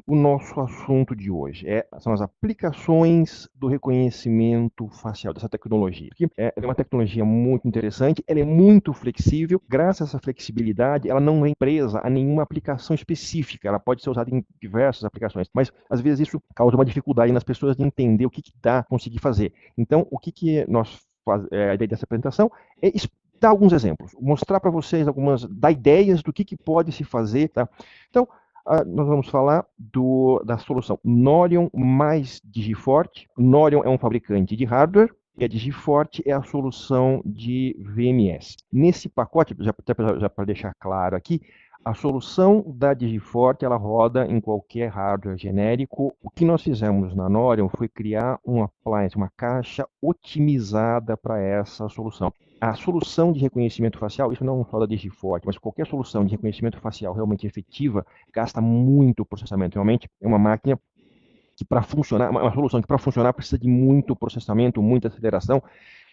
o nosso assunto de hoje. São as aplicações do reconhecimento facial, dessa tecnologia. Ela é uma tecnologia muito interessante, ela é muito flexível. Graças a essa flexibilidade, ela não é presa a nenhuma aplicação específica. Ela pode ser usada em diversas aplicações, mas às vezes isso causa uma dificuldade nas pessoas de entender o que dá, conseguir fazer. Então, o que nós a ideia dessa apresentação é dar alguns exemplos, mostrar para vocês dar ideias do que pode se fazer, tá? Então, nós vamos falar da solução Norion mais Digiforte. Norion é um fabricante de hardware e a Digiforte é a solução de VMS. Nesse pacote, já para deixar claro aqui, a solução da Digiforte ela roda em qualquer hardware genérico. O que nós fizemos na Norion foi criar um appliance, uma caixa otimizada para essa solução. A solução de reconhecimento facial, isso não só da Digiforte, mas qualquer solução de reconhecimento facial realmente efetiva, gasta muito processamento. Realmente é uma máquina que para funcionar, uma solução que para funcionar precisa de muito processamento, muita aceleração,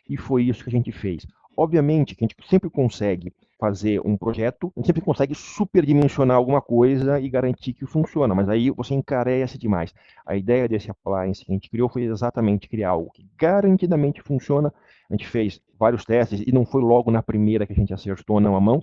e foi isso que a gente fez. Obviamente que a gente sempre consegue fazer um projeto, a gente sempre consegue superdimensionar alguma coisa e garantir que funciona, mas aí você encarece demais. A ideia desse appliance que a gente criou foi exatamente criar algo que garantidamente funciona. A gente fez vários testes e não foi logo na primeira que a gente acertou não a mão.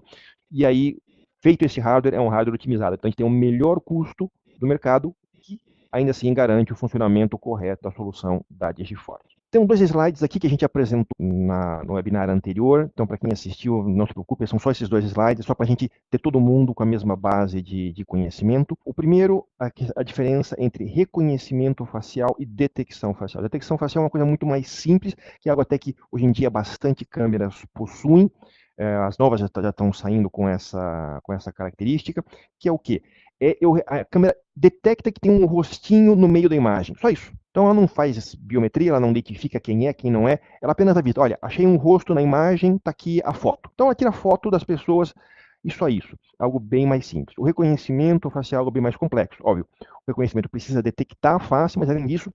E aí, feito esse hardware, é um hardware otimizado. Então a gente tem o melhor custo do mercado que ainda assim garante o funcionamento correto da solução da Digiforte. Tem 2 slides aqui que a gente apresentou no webinar anterior, então para quem assistiu, não se preocupe, são só esses 2 slides, só para a gente ter todo mundo com a mesma base de conhecimento. O primeiro, a diferença entre reconhecimento facial e detecção facial. Detecção facial é uma coisa muito mais simples, que é algo até que hoje em dia bastante câmeras possuem, as novas já estão saindo com essa característica, que é o quê? A câmera detecta que tem um rostinho no meio da imagem, só isso. Então ela não faz biometria, ela não identifica quem é, quem não é, ela apenas avisa, olha, achei um rosto na imagem, está aqui a foto. Então ela tira a foto das pessoas, isso é isso, algo bem mais simples. O reconhecimento facial é algo bem mais complexo, óbvio. O reconhecimento precisa detectar a face, mas além disso,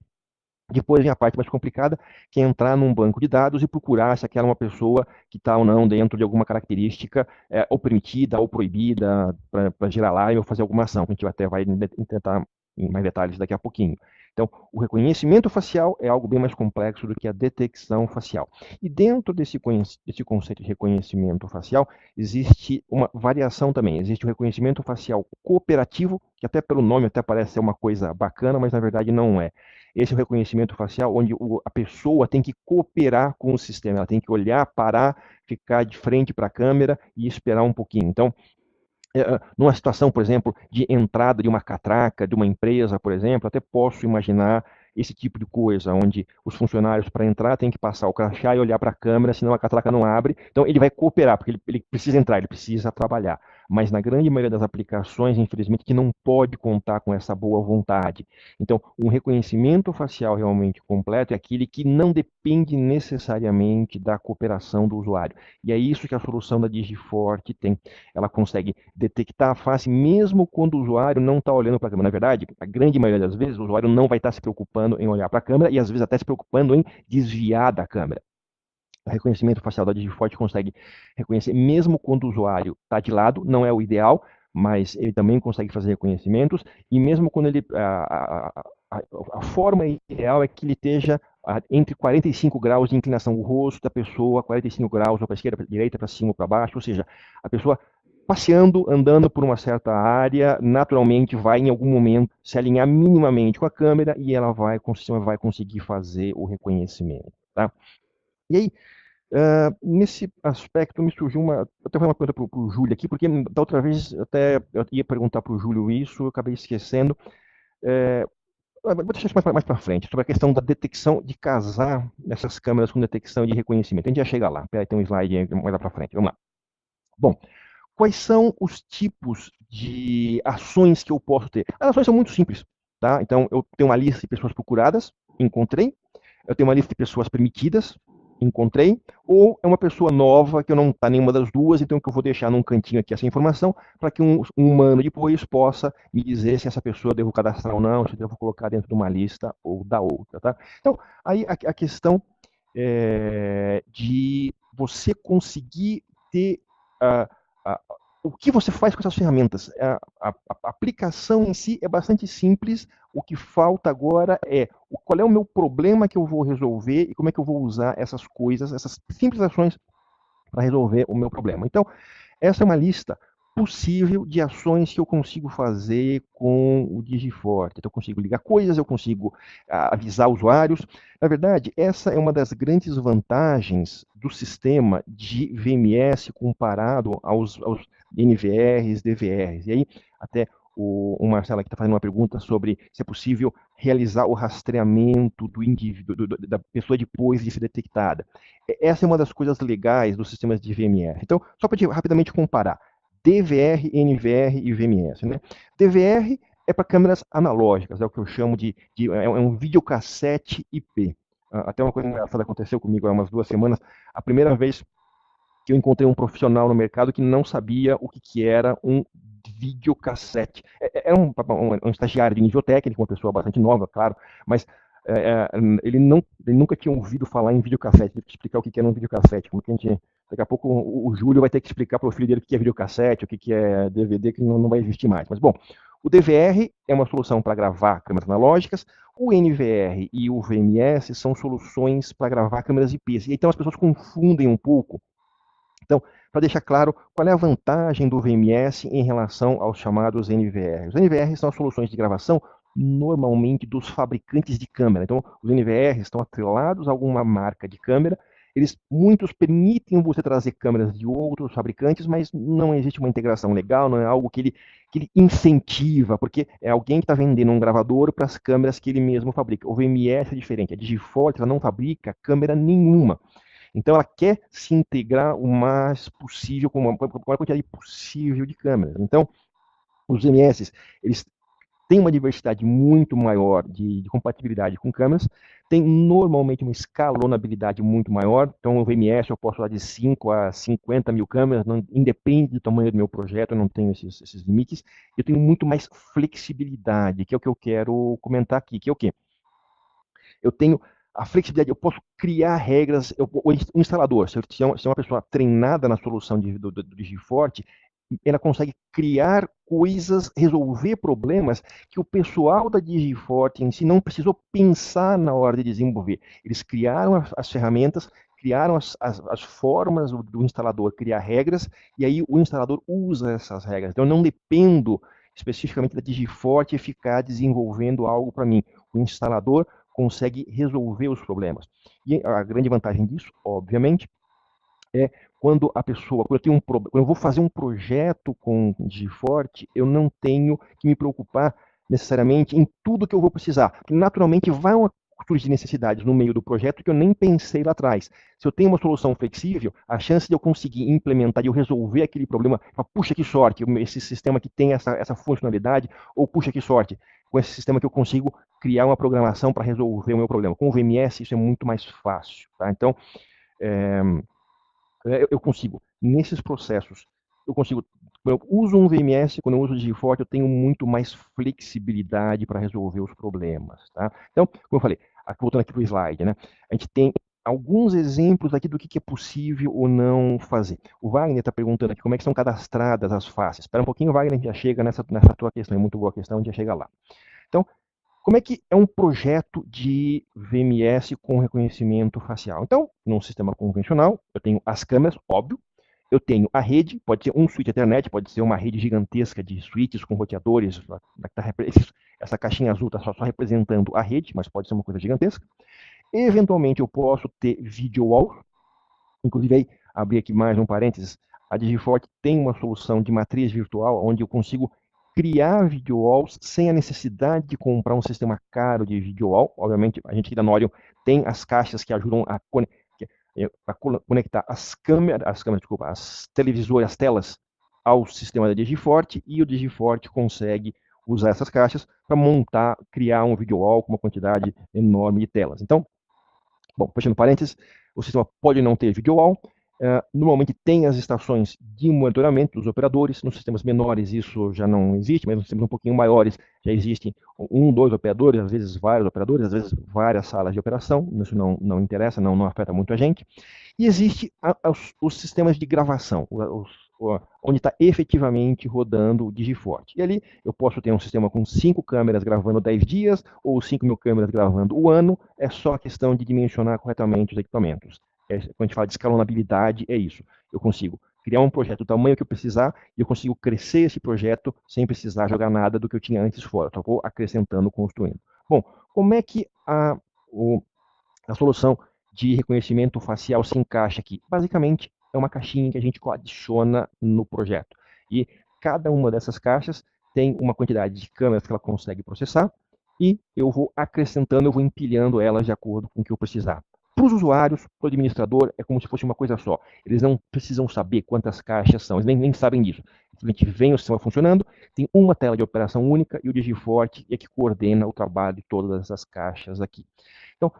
depois vem a parte mais complicada, que é entrar num banco de dados e procurar se aquela é uma pessoa que está ou não dentro de alguma característica ou permitida ou proibida para gerar live ou fazer alguma ação, que a gente até vai tentar em mais detalhes daqui a pouquinho. Então, o reconhecimento facial é algo bem mais complexo do que a detecção facial. E dentro desse conceito de reconhecimento facial, existe uma variação também. Existe o reconhecimento facial cooperativo, que até pelo nome até parece ser uma coisa bacana, mas na verdade não é. Esse é o reconhecimento facial, onde a pessoa tem que cooperar com o sistema, ela tem que olhar, parar, ficar de frente para a câmera e esperar um pouquinho. Então, numa situação, por exemplo, de entrada de uma catraca de uma empresa, por exemplo, até posso imaginar esse tipo de coisa, onde os funcionários, para entrar, têm que passar o crachá e olhar para a câmera, senão a catraca não abre. Então, ele vai cooperar, porque ele precisa entrar, ele precisa trabalhar. Mas, na grande maioria das aplicações, infelizmente, que não pode contar com essa boa vontade. Então, um reconhecimento facial realmente completo é aquele que não depende necessariamente da cooperação do usuário. E é isso que a solução da Digiforte tem. Ela consegue detectar a face mesmo quando o usuário não está olhando para a câmera. Na verdade, a grande maioria das vezes, o usuário não vai estar se preocupando em olhar para a câmera e às vezes até se preocupando em desviar da câmera. O reconhecimento facial da Digiforte consegue reconhecer mesmo quando o usuário está de lado, não é o ideal, mas ele também consegue fazer reconhecimentos, e mesmo quando ele. A forma ideal é que ele esteja entre 45 graus de inclinação, o rosto da pessoa, 45 graus, para a esquerda, para a direita, para cima, para baixo, ou seja, a pessoa passeando, andando por uma certa área, naturalmente vai em algum momento se alinhar minimamente com a câmera e ela o sistema vai conseguir fazer o reconhecimento. Tá? E aí, nesse aspecto, me surgiu até uma pergunta para o Júlio aqui, porque da outra vez até eu ia perguntar para o Júlio isso, eu acabei esquecendo. Vou deixar isso mais para frente, sobre a questão da detecção, de casar essas câmeras com detecção de reconhecimento. A gente já chega lá, tem um slide mais lá para frente, vamos lá. Bom, quais são os tipos de ações que eu posso ter? As ações são muito simples, tá? Então, eu tenho uma lista de pessoas procuradas, encontrei. Eu tenho uma lista de pessoas permitidas, encontrei. Ou é uma pessoa nova que eu não está nenhuma das duas, então que eu vou deixar num cantinho aqui essa informação para que um humano depois possa me dizer se essa pessoa eu devo cadastrar ou não, se eu devo colocar dentro de uma lista ou da outra, tá? Então, aí a questão de você conseguir ter uh, o que você faz com essas ferramentas? A aplicação em si é bastante simples. O que falta agora é qual é o meu problema que eu vou resolver e como é que eu vou usar essas coisas, essas simples ações para resolver o meu problema. Então, essa é uma lista possível de ações que eu consigo fazer com o Digiforte. Então, eu consigo ligar coisas, eu consigo avisar usuários. Na verdade, essa é uma das grandes vantagens do sistema de VMS comparado aos NVRs, DVRs. E aí, até o Marcelo aqui está fazendo uma pergunta sobre se é possível realizar o rastreamento do indivíduo, da pessoa depois de ser detectada. Essa é uma das coisas legais dos sistemas de VMS. Então, só para rapidamente comparar, DVR, NVR e VMS. Né? DVR é para câmeras analógicas, é o que eu chamo é um videocassete IP. Até uma coisa engraçada aconteceu comigo há umas 2 semanas. A primeira vez que eu encontrei um profissional no mercado que não sabia o que era um videocassete. Era um estagiário de nível técnico, uma pessoa bastante nova, claro, mas ele nunca tinha ouvido falar em videocassete. Tive que explicar o que era um videocassete. Como que daqui a pouco o Júlio vai ter que explicar para o filho dele o que é videocassete, o que é DVD, que não vai existir mais. Mas, bom, o DVR é uma solução para gravar câmeras analógicas, o NVR e o VMS são soluções para gravar câmeras IPs. E então as pessoas confundem um pouco. Então, para deixar claro, qual é a vantagem do VMS em relação aos chamados NVR? Os NVR são as soluções de gravação normalmente dos fabricantes de câmera. Então, os NVR estão atrelados a alguma marca de câmera. Muitos permitem você trazer câmeras de outros fabricantes, mas não existe uma integração legal, não é algo que ele incentiva, porque é alguém que está vendendo um gravador para as câmeras que ele mesmo fabrica. O VMS é diferente, a Digiforte ela não fabrica câmera nenhuma. Então, ela quer se integrar o mais possível, com a maior quantidade possível de câmeras. Então, os VMS, eles têm uma diversidade muito maior de compatibilidade com câmeras, tem normalmente uma escalonabilidade muito maior. Então, o VMS eu posso falar de 5 a 50 mil câmeras, não, independe do tamanho do meu projeto, eu não tenho esses limites. Eu tenho muito mais flexibilidade, que é o que eu quero comentar aqui, que é o quê? Eu tenho a flexibilidade, eu posso criar regras, o instalador, se é uma pessoa treinada na solução do Digiforte, ela consegue criar coisas, resolver problemas que o pessoal da Digiforte em si não precisou pensar na hora de desenvolver. Eles criaram as ferramentas, criaram as formas do instalador criar regras, e aí o instalador usa essas regras. Então, eu não dependo especificamente da Digiforte ficar desenvolvendo algo para mim. O instalador consegue resolver os problemas. E a grande vantagem disso, obviamente, é quando quando eu vou fazer um projeto com Digiforte, eu não tenho que me preocupar necessariamente em tudo que eu vou precisar, porque naturalmente vão surgir necessidades no meio do projeto que eu nem pensei lá atrás. Se eu tenho uma solução flexível, a chance de eu conseguir implementar, de eu resolver aquele problema, puxa que sorte, esse sistema que tem essa funcionalidade, ou puxa que sorte, com esse sistema que eu consigo criar uma programação para resolver o meu problema. Com o VMS isso é muito mais fácil. Tá? Então, eu consigo, nesses processos, quando eu uso um VMS, quando eu uso o Digiforte, eu tenho muito mais flexibilidade para resolver os problemas. Tá? Então, como eu falei, voltando aqui para o slide, né? A gente tem alguns exemplos aqui do que é possível ou não fazer. O Wagner está perguntando aqui como é que são cadastradas as faces. Espera um pouquinho, Wagner, a gente já chega nessa tua questão, é muito boa a questão, a gente já chega lá. Então, como é que é um projeto de VMS com reconhecimento facial? Então, num sistema convencional, eu tenho as câmeras, óbvio, eu tenho a rede, pode ser um switch Ethernet, pode ser uma rede gigantesca de switches com roteadores, essa caixinha azul está só representando a rede, mas pode ser uma coisa gigantesca. Eventualmente eu posso ter video wall, inclusive aí, abrir aqui mais um parênteses, a Digiforte tem uma solução de matriz virtual, onde eu consigo criar video walls sem a necessidade de comprar um sistema caro de video wall. Obviamente, a gente aqui da Norion tem as caixas que ajudam a conectar as televisores, as telas ao sistema da Digiforte, e o Digiforte consegue usar essas caixas para criar um video wall com uma quantidade enorme de telas. Então, bom, fechando parênteses, o sistema pode não ter video wall. Normalmente tem as estações de monitoramento dos operadores. Nos sistemas menores isso já não existe, mas nos sistemas um pouquinho maiores já existem 1, 2 operadores, às vezes vários operadores, às vezes várias salas de operação. Isso não interessa, não afeta muito a gente. E existe os sistemas de gravação, onde está efetivamente rodando o Digiforte. E ali eu posso ter um sistema com 5 câmeras gravando 10 dias ou 5.000 câmeras gravando o ano, é só questão de dimensionar corretamente os equipamentos. Quando a gente fala de escalonabilidade, é isso. Eu consigo criar um projeto do tamanho que eu precisar e eu consigo crescer esse projeto sem precisar jogar nada do que eu tinha antes fora. Só vou acrescentando, construindo. Bom, como é que a solução de reconhecimento facial se encaixa aqui? Basicamente, é uma caixinha que a gente adiciona no projeto. E cada uma dessas caixas tem uma quantidade de câmeras que ela consegue processar e eu vou acrescentando, eu vou empilhando elas de acordo com o que eu precisar. Para os usuários, para o administrador, é como se fosse uma coisa só. Eles não precisam saber quantas caixas são, eles nem sabem disso. A gente vem o sistema funcionando, tem uma tela de operação única e o Digiforte é que coordena o trabalho de todas essas caixas aqui. Então,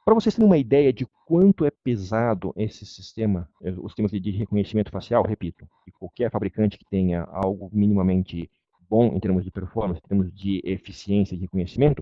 para vocês terem uma ideia de quanto é pesado esse sistema, os sistemas de reconhecimento facial, repito, que qualquer fabricante que tenha algo minimamente bom em termos de performance, em termos de eficiência de reconhecimento,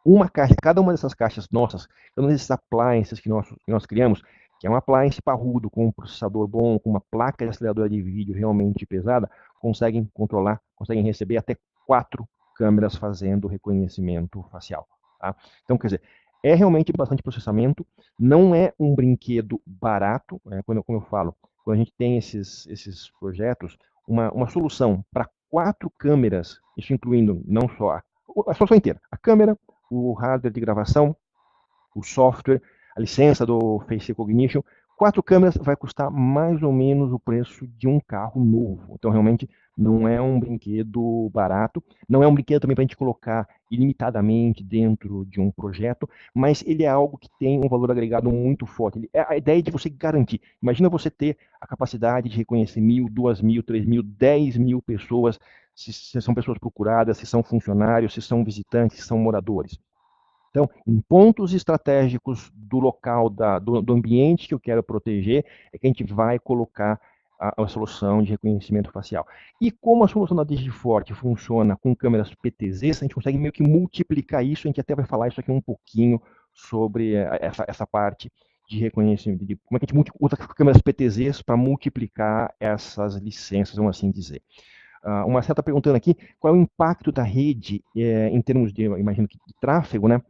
uma caixa, cada uma dessas caixas nossas, cada um desses appliances que nós criamos, que é um appliance parrudo, com um processador bom, com uma placa de aceleradora de vídeo realmente pesada, conseguem controlar, conseguem receber até 4 câmeras fazendo reconhecimento facial. Tá? Então, quer dizer, é realmente bastante processamento, não é um brinquedo barato, como eu falo, quando a gente tem esses projetos, uma solução para 4 câmeras, isso incluindo não só a solução inteira, a câmera, o hardware de gravação, o software, a licença do Face Recognition, 4 câmeras vai custar mais ou menos o preço de um carro novo. Então, realmente, não é um brinquedo barato, não é um brinquedo também para a gente colocar ilimitadamente dentro de um projeto, mas ele é algo que tem um valor agregado muito forte. É a ideia de você garantir. Imagina você ter a capacidade de reconhecer 1.000, 2.000, 3.000, 10.000 pessoas, se são pessoas procuradas, se são funcionários, se são visitantes, se são moradores. Então, em pontos estratégicos do local, do ambiente que eu quero proteger, é que a gente vai colocar a solução de reconhecimento facial. E como a solução da Digiforte funciona com câmeras PTZs, a gente consegue meio que multiplicar isso, a gente até vai falar isso aqui um pouquinho sobre essa parte de reconhecimento, de como é que a gente usa câmeras PTZs para multiplicar essas licenças, vamos assim dizer. Uma certa perguntando aqui, qual é o impacto da rede em termos de, imagino que de tráfego, né?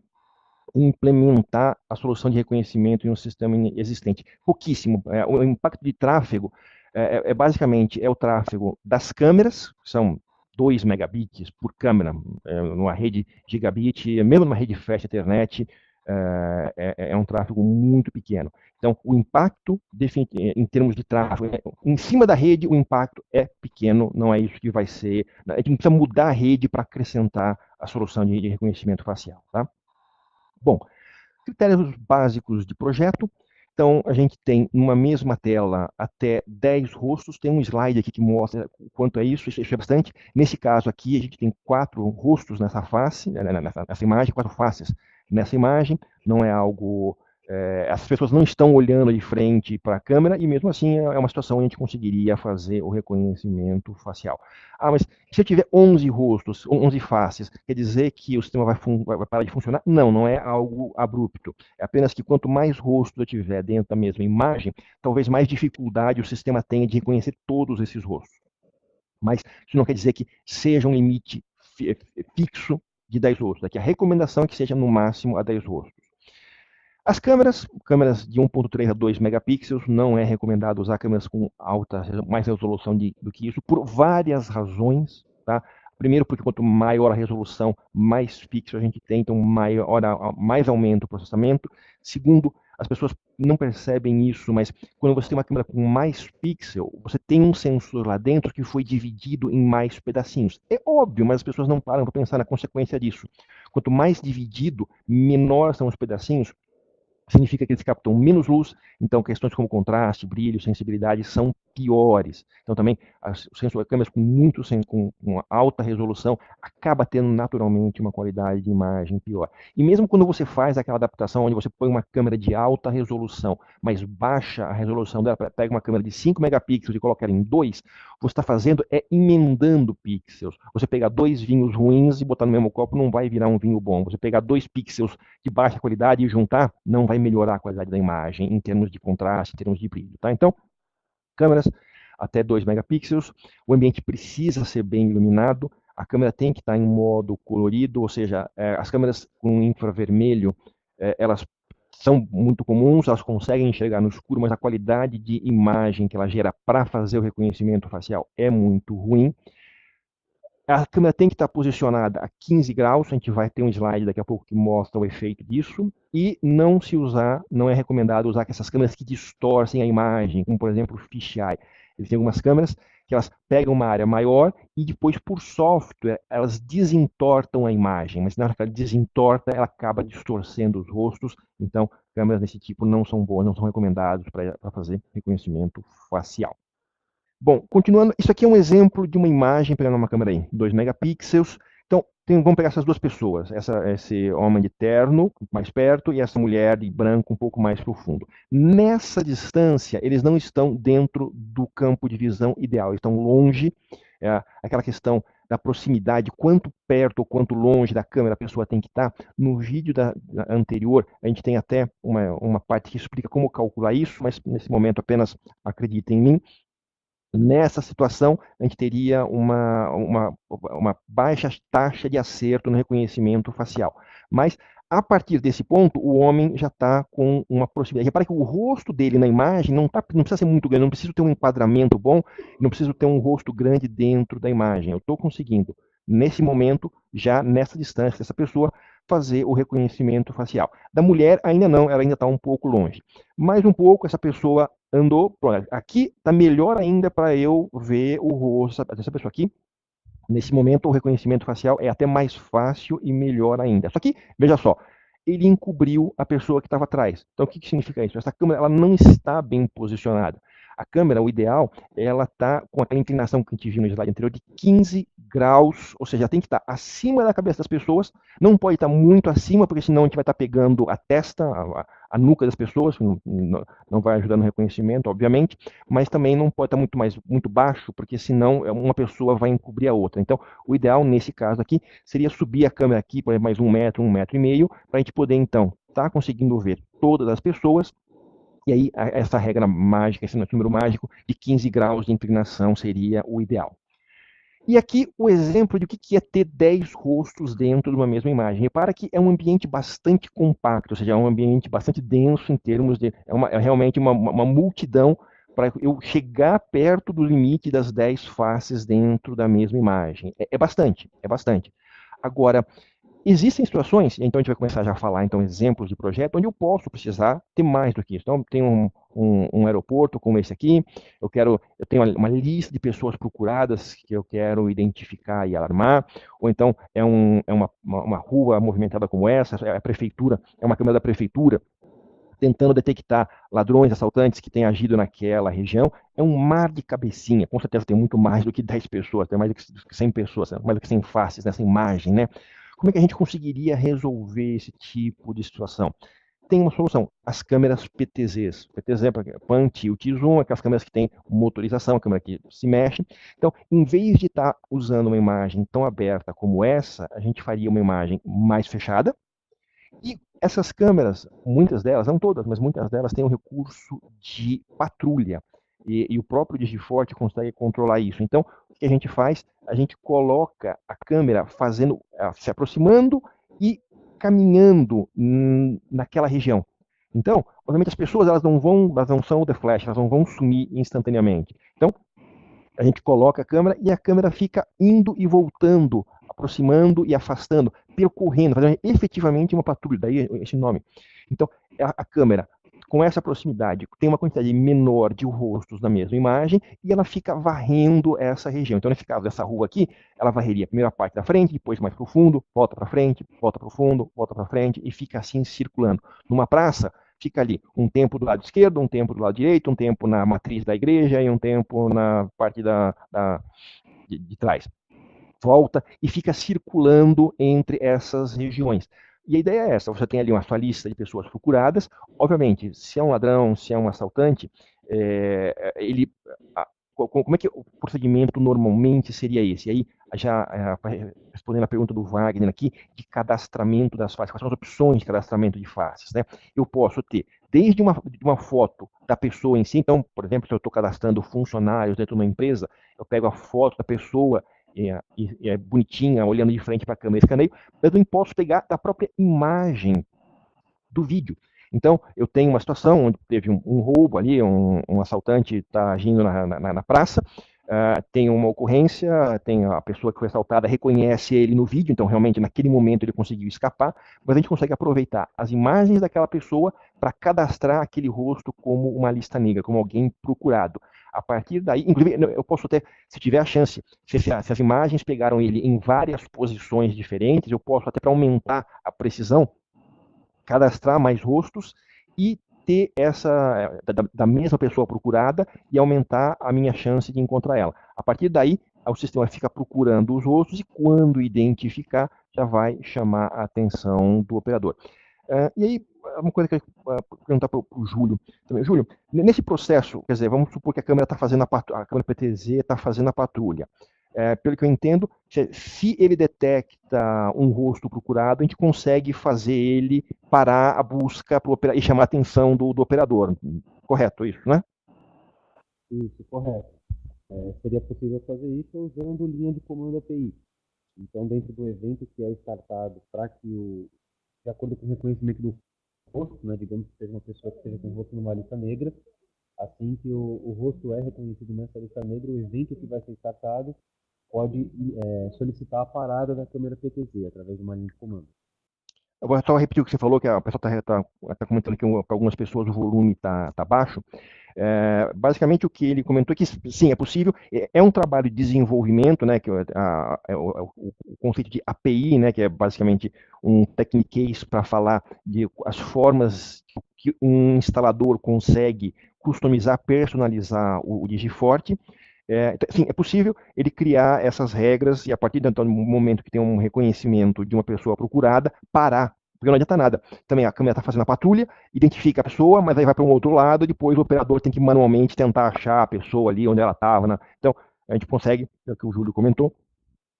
Implementar a solução de reconhecimento em um sistema existente. Pouquíssimo. O impacto de tráfego basicamente o tráfego das câmeras, que são 2 megabits por câmera, numa rede gigabit, mesmo numa rede fast Ethernet, é um tráfego muito pequeno. Então, o impacto em termos de tráfego, em cima da rede, o impacto é pequeno, não é isso que vai ser. A gente não precisa mudar a rede para acrescentar a solução de reconhecimento facial. Tá? Bom, critérios básicos de projeto. Então, a gente tem numa mesma tela até 10 rostos. Tem um slide aqui que mostra o quanto é isso é bastante. Nesse caso aqui, a gente tem 4 rostos nessa face, nessa imagem, 4 faces nessa imagem. Não é algo... as pessoas não estão olhando de frente para a câmera e mesmo assim é uma situação onde a gente conseguiria fazer o reconhecimento facial. Mas se eu tiver 11 rostos, 11 faces, quer dizer que o sistema vai parar de funcionar? Não, não é algo abrupto. É apenas que quanto mais rostos eu tiver dentro da mesma imagem, talvez mais dificuldade o sistema tenha de reconhecer todos esses rostos. Mas isso não quer dizer que seja um limite fixo de 10 rostos. Aqui a recomendação é que seja no máximo a 10 rostos. As câmeras de 1.3 a 2 megapixels, não é recomendado usar câmeras com mais resolução do que isso, por várias razões. Tá? Primeiro, porque quanto maior a resolução, mais pixel a gente tem, então mais aumenta o processamento. Segundo, as pessoas não percebem isso, mas quando você tem uma câmera com mais pixel, você tem um sensor lá dentro que foi dividido em mais pedacinhos. É óbvio, mas as pessoas não param para pensar na consequência disso. Quanto mais dividido, menor são os pedacinhos, significa que eles captam menos luz, então questões como contraste, brilho, sensibilidade são piores. Então também as câmeras com alta resolução acaba tendo naturalmente uma qualidade de imagem pior. E mesmo quando você faz aquela adaptação onde você põe uma câmera de alta resolução, mas baixa a resolução dela, pega uma câmera de 5 megapixels e coloca ela em 2, você está fazendo emendando pixels. Você pegar 2 vinhos ruins e botar no mesmo copo não vai virar um vinho bom. Você pegar 2 pixels de baixa qualidade e juntar, não vai melhorar a qualidade da imagem em termos de contraste, em termos de brilho. Tá? Então, câmeras até 2 megapixels. O ambiente precisa ser bem iluminado. A câmera tem que estar em modo colorido, ou seja, as câmeras com infravermelho, elas são muito comuns, elas conseguem enxergar no escuro, mas a qualidade de imagem que ela gera para fazer o reconhecimento facial é muito ruim. A câmera tem que estar posicionada a 15 graus, a gente vai ter um slide daqui a pouco que mostra o efeito disso, e não é recomendado usar essas câmeras que distorcem a imagem, como por exemplo o fisheye. Existem algumas câmeras que elas pegam uma área maior e depois, por software, elas desentortam a imagem, mas na hora que ela desentorta, ela acaba distorcendo os rostos, então câmeras desse tipo não são boas, não são recomendadas para fazer reconhecimento facial. Bom, continuando, isso aqui é um exemplo de uma imagem pegando uma câmera aí, 2 megapixels. Então, vamos pegar essas duas pessoas, esse homem de terno mais perto e essa mulher de branco um pouco mais profundo. Nessa distância, eles não estão dentro do campo de visão ideal, eles estão longe, aquela questão da proximidade, quanto perto ou quanto longe da câmera a pessoa tem que estar. No vídeo anterior, a gente tem até uma parte que explica como calcular isso, mas nesse momento apenas acreditem em mim. Nessa situação, a gente teria uma baixa taxa de acerto no reconhecimento facial. Mas, a partir desse ponto, o homem já está com uma proximidade. Repare que o rosto dele na imagem não precisa ser muito grande, não precisa ter um enquadramento bom, não precisa ter um rosto grande dentro da imagem. Eu estou conseguindo, nesse momento, já nessa distância dessa pessoa, fazer o reconhecimento facial. Da mulher, ainda não, ela ainda está um pouco longe. Mais um pouco, essa pessoa andou, pronto, aqui está melhor ainda para eu ver o rosto dessa pessoa aqui. Nesse momento, o reconhecimento facial é até mais fácil e melhor ainda. Só que, veja só, ele encobriu a pessoa que estava atrás. Então, o que significa isso? Essa câmera ela não está bem posicionada. A câmera, o ideal, ela está com aquela inclinação que a gente viu no slide anterior de 15 graus, ou seja, tem que estar acima da cabeça das pessoas, não pode estar muito acima, porque senão a gente vai estar pegando a testa, a nuca das pessoas, não vai ajudar no reconhecimento, obviamente, mas também não pode estar muito baixo, porque senão uma pessoa vai encobrir a outra. Então, o ideal nesse caso aqui seria subir a câmera aqui, por exemplo, mais 1 metro e meio, para a gente poder então estar conseguindo ver todas as pessoas. E aí, essa regra mágica, esse número mágico de 15 graus de inclinação seria o ideal. E aqui o exemplo de o que é ter 10 rostos dentro de uma mesma imagem. Repara que é um ambiente bastante compacto, ou seja, é um ambiente bastante denso em termos de... É realmente uma multidão para eu chegar perto do limite das 10 faces dentro da mesma imagem. É bastante, é bastante. Agora, existem situações, então a gente vai começar já a falar então exemplos de projeto, onde eu posso precisar ter mais do que isso. Então, tem um aeroporto como esse aqui, eu tenho uma lista de pessoas procuradas que eu quero identificar e alarmar, ou então é uma rua movimentada como essa, é a prefeitura, é uma câmera da prefeitura, tentando detectar ladrões, assaltantes que têm agido naquela região. É um mar de cabecinha, com certeza tem muito mais do que 10 pessoas, tem mais do que 100 pessoas, mais do que 100 faces nessa imagem, né? Como é que a gente conseguiria resolver esse tipo de situação? Tem uma solução, as câmeras PTZs. PTZ, Pan Tilt Zoom, aquelas câmeras que têm motorização, a câmera que se mexe. Então, em vez de estar usando uma imagem tão aberta como essa, a gente faria uma imagem mais fechada. E essas câmeras, muitas delas, não todas, mas muitas delas têm um recurso de patrulha. E o próprio Digiforte consegue controlar isso. Então, o que a gente faz? A gente coloca a câmera se aproximando e caminhando naquela região. Então, obviamente as pessoas elas não são o The Flash, elas não vão sumir instantaneamente. Então, a gente coloca a câmera e a câmera fica indo e voltando, aproximando e afastando, percorrendo, fazendo efetivamente uma patrulha, daí esse nome. Então, a câmera, com essa proximidade, tem uma quantidade menor de rostos na mesma imagem e ela fica varrendo essa região. Então, nesse caso dessa rua aqui, ela varreria a primeira parte da frente, depois mais para o fundo, volta para frente, volta para o fundo, volta para frente e fica assim circulando. Numa praça, fica ali um tempo do lado esquerdo, um tempo do lado direito, um tempo na matriz da igreja e um tempo na parte de trás. Volta e fica circulando entre essas regiões. E a ideia é essa, você tem ali uma sua lista de pessoas procuradas, obviamente, se é um ladrão, se é um assaltante, ele como é que o procedimento normalmente seria esse? E aí, já respondendo a pergunta do Wagner aqui, de cadastramento das faces, quais são as opções de cadastramento de faces, né? Eu posso ter desde uma foto da pessoa em si, então, por exemplo, se eu estou cadastrando funcionários dentro de uma empresa, eu pego a foto da pessoa bonitinha, olhando de frente para a câmera, escaneio, eu também posso pegar da própria imagem do vídeo. Então, eu tenho uma situação onde teve um roubo ali, um assaltante está agindo na praça, tem uma ocorrência, tem a pessoa que foi assaltada, reconhece ele no vídeo, então realmente naquele momento ele conseguiu escapar, mas a gente consegue aproveitar as imagens daquela pessoa para cadastrar aquele rosto como uma lista negra, como alguém procurado. A partir daí, inclusive, eu posso até, se tiver a chance, se as imagens pegaram ele em várias posições diferentes, eu posso até para aumentar a precisão, cadastrar mais rostos e ter essa da mesma pessoa procurada e aumentar a minha chance de encontrar ela. A partir daí, o sistema fica procurando os rostos e quando identificar, já vai chamar a atenção do operador. E aí, uma coisa que eu ia perguntar para o Júlio também. Júlio, nesse processo, quer dizer, vamos supor que a câmera está fazendo a câmera PTZ está fazendo a patrulha. Pelo que eu entendo, se ele detecta um rosto procurado, a gente consegue fazer ele parar a busca e chamar a atenção do operador. Correto isso, né? Isso, correto. Seria possível fazer isso usando linha de comando API. Então, dentro do evento que é startado para que, de acordo com o reconhecimento do rosto, né, digamos que seja uma pessoa que esteja com o rosto numa lista negra, assim que o rosto é reconhecido nessa lista negra, o evento que vai ser startado pode solicitar a parada da câmera PTZ através de uma linha de comando. Eu vou só repetir o que você falou, que a pessoa está comentando que para algumas pessoas o volume está baixo. Basicamente o que ele comentou é que sim, é possível, é um trabalho de desenvolvimento, né, que o conceito de API, né, que é basicamente um technique para falar de as formas que um instalador consegue customizar, personalizar o Digiforte. Sim, é possível ele criar essas regras e a partir do momento que tem um reconhecimento de uma pessoa procurada, parar, porque não adianta nada. Também a câmera está fazendo a patrulha, identifica a pessoa, mas aí vai para um outro lado, depois o operador tem que manualmente tentar achar a pessoa ali onde ela estava, né? Então, a gente consegue, é o que o Júlio comentou,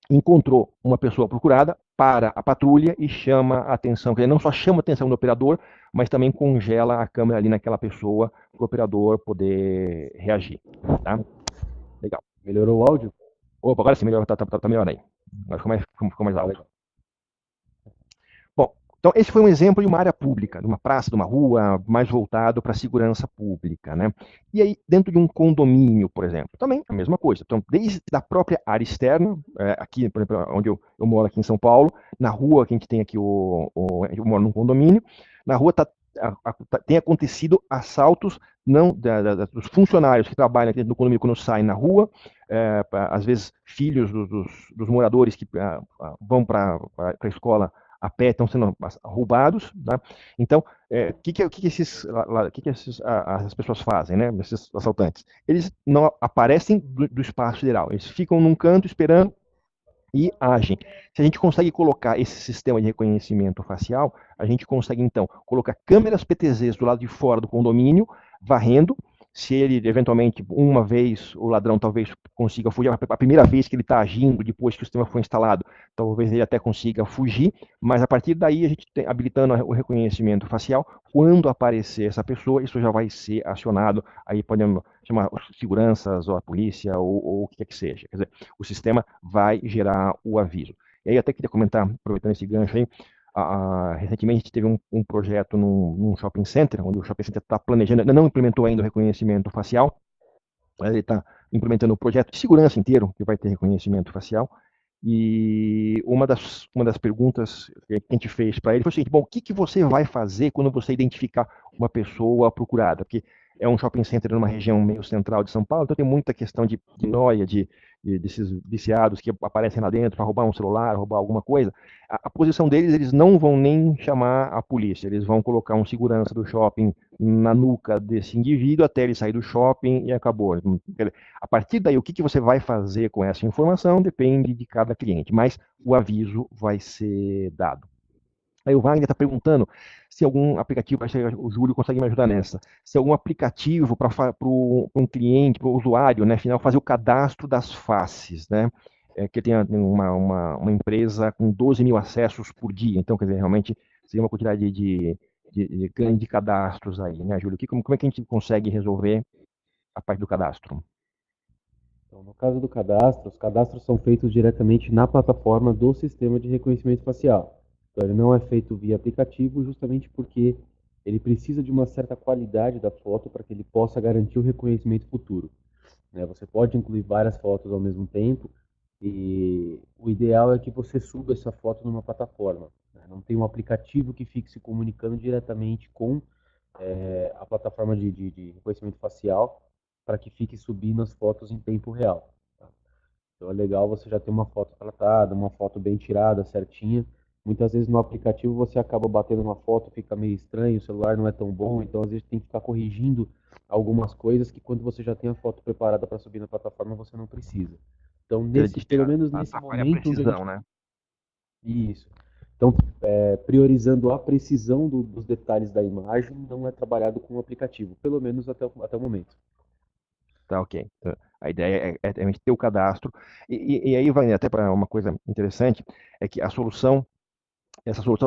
encontrou uma pessoa procurada, para a patrulha e chama a atenção, quer dizer, não só chama a atenção do operador, mas também congela a câmera ali naquela pessoa para o operador poder reagir, tá? Legal. Melhorou o áudio? Opa, agora sim, melhor, tá melhor aí. Agora ficou mais alto. Bom, então esse foi um exemplo de uma área pública, de uma praça, de uma rua, mais voltado para a segurança pública, né? E aí, dentro de um condomínio, por exemplo, também a mesma coisa. Então, desde a própria área externa, aqui, por exemplo, onde eu moro aqui em São Paulo, na rua que a gente tem aqui, eu moro num condomínio, na rua tem acontecido assaltos não dos funcionários que trabalham aqui dentro do condomínio quando saem na rua, às vezes filhos dos moradores que vão para a escola a pé estão sendo roubados, né? Então, o que as pessoas fazem, né? Esses assaltantes? Eles não aparecem do espaço geral, eles ficam num canto esperando e agem. Se a gente consegue colocar esse sistema de reconhecimento facial, a gente consegue então colocar câmeras PTZs do lado de fora do condomínio, varrendo. Se ele, eventualmente, uma vez, o ladrão talvez consiga fugir, a primeira vez que ele está agindo, depois que o sistema foi instalado, talvez ele até consiga fugir, mas a partir daí a gente tem, habilitando o reconhecimento facial, quando aparecer essa pessoa, isso já vai ser acionado, aí podemos chamar seguranças, ou a polícia, ou o que quer que seja. Quer dizer, o sistema vai gerar o aviso. E aí até queria comentar, aproveitando esse gancho aí, recentemente a gente teve um projeto num shopping center, onde o shopping center está planejando, ainda não implementou ainda o reconhecimento facial, mas ele está implementando o projeto de segurança inteiro, que vai ter reconhecimento facial, e uma das perguntas que a gente fez para ele foi o seguinte: bom, o que você vai fazer quando você identificar uma pessoa procurada? Porque é um shopping center numa região meio central de São Paulo, então tem muita questão de noia, desses viciados que aparecem lá dentro para roubar um celular, roubar alguma coisa. A posição deles, eles não vão nem chamar a polícia, eles vão colocar um segurança do shopping na nuca desse indivíduo até ele sair do shopping e acabou. A partir daí, o que você vai fazer com essa informação depende de cada cliente, mas o aviso vai ser dado. Aí o Wagner está perguntando se algum aplicativo, acho que o Júlio consegue me ajudar nessa, se algum aplicativo para um cliente, para o usuário, né, final, fazer o cadastro das faces, né? Que tem uma empresa com 12 mil acessos por dia, então, quer dizer, realmente seria uma quantidade de cadastros aí, né, Júlio? Como é que a gente consegue resolver a parte do cadastro? Então, no caso do cadastro, os cadastros são feitos diretamente na plataforma do sistema de reconhecimento facial. Então, ele não é feito via aplicativo, justamente porque ele precisa de uma certa qualidade da foto para que ele possa garantir o reconhecimento futuro, né? Você pode incluir várias fotos ao mesmo tempo e o ideal é que você suba essa foto numa plataforma, né? Não tem um aplicativo que fique se comunicando diretamente com a plataforma de reconhecimento facial para que fique subindo as fotos em tempo real. Tá? Então é legal você já ter uma foto tratada, uma foto bem tirada, certinha. Muitas vezes no aplicativo você acaba batendo uma foto, fica meio estranho, o celular não é tão bom, então às vezes tem que ficar corrigindo algumas coisas que quando você já tem a foto preparada para subir na plataforma você não precisa. Então pelo menos nesse Atrapalha a momento onde a gente precisão, né? isso. Então, priorizando a precisão dos detalhes da imagem, não é trabalhado com o aplicativo, pelo menos até o momento. Tá, ok. Então, a ideia é a gente ter o cadastro. E aí vai até para uma coisa interessante, é que essa solução,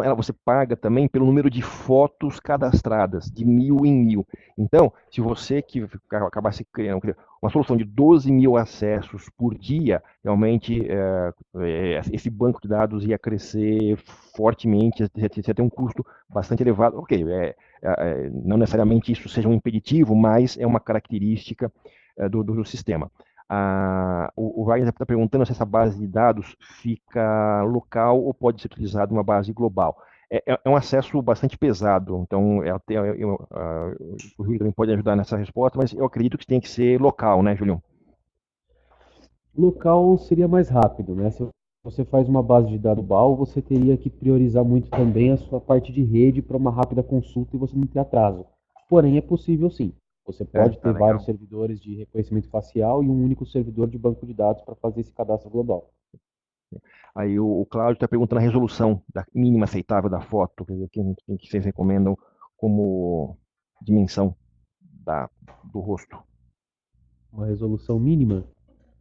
ela você paga também pelo número de fotos cadastradas, de 1.000 em 1.000. Então, se você que acabasse criando uma solução de 12 mil acessos por dia, realmente esse banco de dados ia crescer fortemente, ia ter um custo bastante elevado. Ok, não necessariamente isso seja um impeditivo, mas é uma característica do sistema. O Wagner está perguntando se essa base de dados fica local ou pode ser utilizada uma base global. É um acesso bastante pesado, então o Júlio também pode ajudar nessa resposta, mas eu acredito que tem que ser local, né, Júlio? Local seria mais rápido, né? Se você faz uma base de dados global, você teria que priorizar muito também a sua parte de rede para uma rápida consulta e você não ter atraso. Porém, é possível sim. Você pode Tá ter vários legal. servidores de reconhecimento facial e um único servidor de banco de dados para fazer esse cadastro global. Aí o Cláudio está perguntando a resolução da mínima aceitável da foto, quer dizer, que vocês recomendam como dimensão do rosto. Uma resolução mínima.